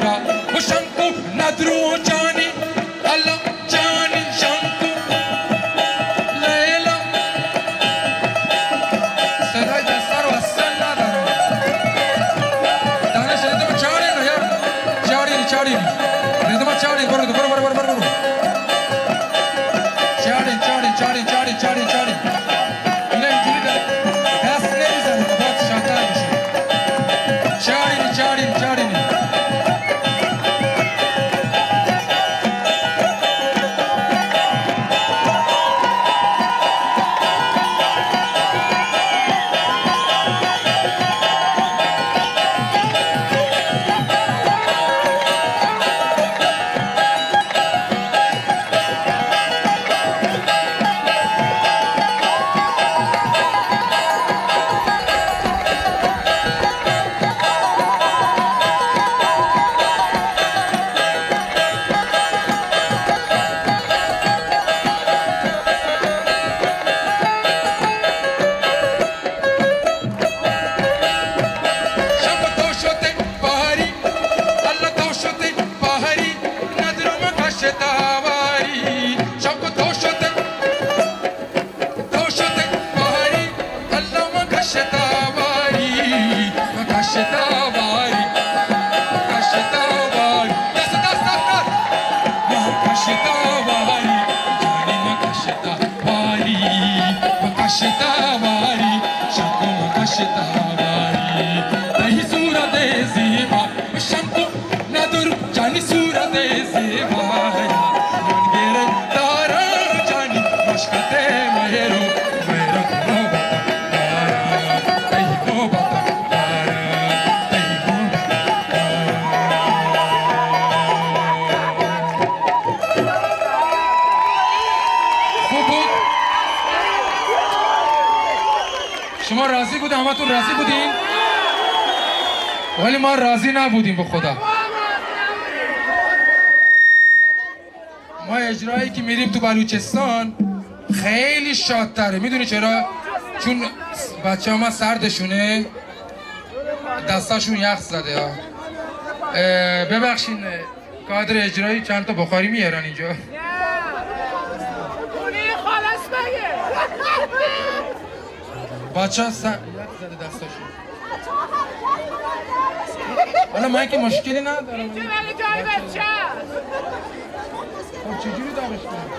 را و شنکو ندرو جانی الله جانی شنکو لیلا صدای دسته رو اصلا ندارم دانش ریدم چاری نه یار چاری ریدم چاری برو چاری اینا اینجوری دست نمیزنه باید شاطر بشه چاری شتاواری شکو شتاواری دهی صورت زیبا شکو ندر جانی صورت زیبا من گیره دارا جانی مشکت مهرو مهرو کو بتا دارا دهی کو بتا دارا دهی کو شما راضی بودین؟ همتون راضی بودین؟ ولی ما راضی نبودیم به خدا. ما اجرایی که میریم تو بلوچستان خیلی شادتره. میدونی چرا؟ چون بچه ها ما سردشونه دستاشون یخ زده ها. ببخشین کادر اجرایی چند تا بخاری میارن اینجا. بچه ها یخ زده دستاشون. حالا من که مشکلی ندارم. اینجا ولی جای بچه هست. خب چجوری دارش کنم؟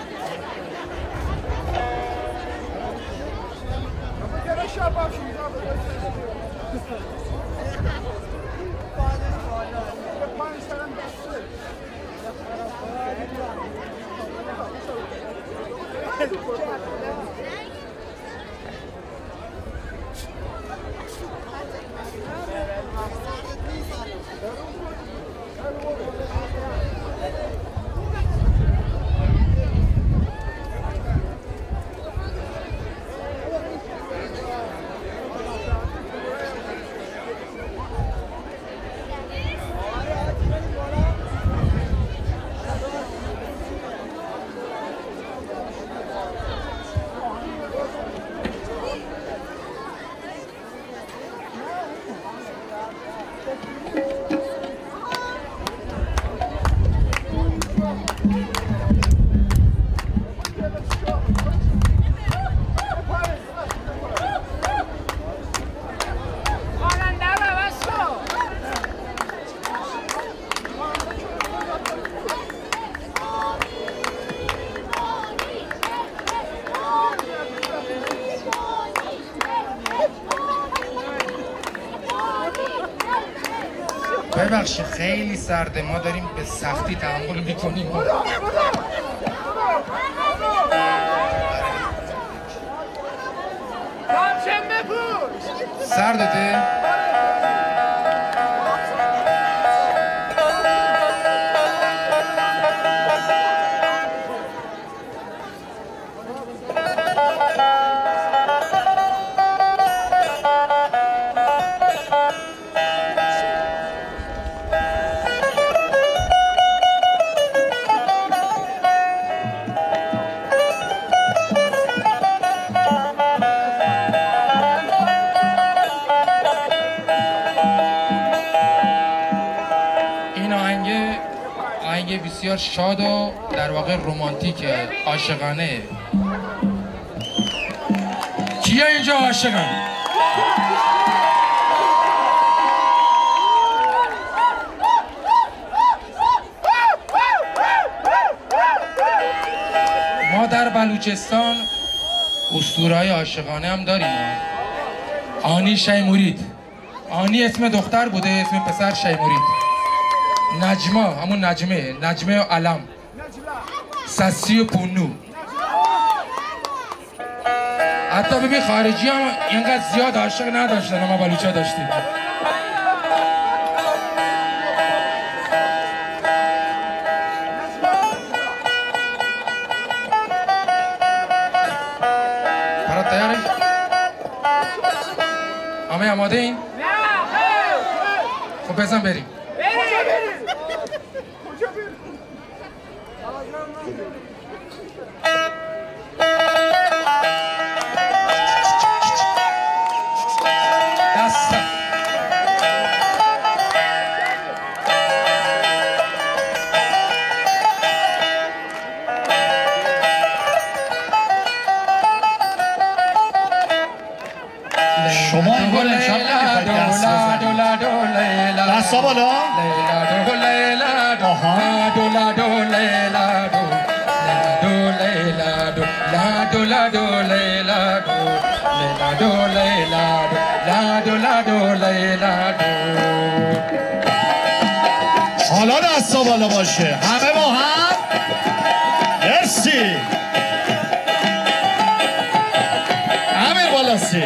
ببخشید خیلی سرده، ما داریم به سختی تحمل میکنیم. سردته؟ این آهنگ بسیار شاد و در واقع رمانتیک عاشقانه. کیا اینجا عاشقن؟ ما در بلوچستان اسطوره‌های عاشقانه هم داریم. آنی شیمورید، آنی اسم دختر بوده، اسم پسر شیمورید. نجمه، همون نجمه و علم، سسی و پونو. حتی ببین خارجی هم اینقدر زیاد عاشق نداشتن، ما بلوچا داشتیم. برات تیاره؟ همه آماده این؟ خب بزن بریم. شما انگار امشب نمیخواید دست بزنید. دستا بالا. حالا دستا بالا باشه همه با هم. مرسی. همه بالا سی.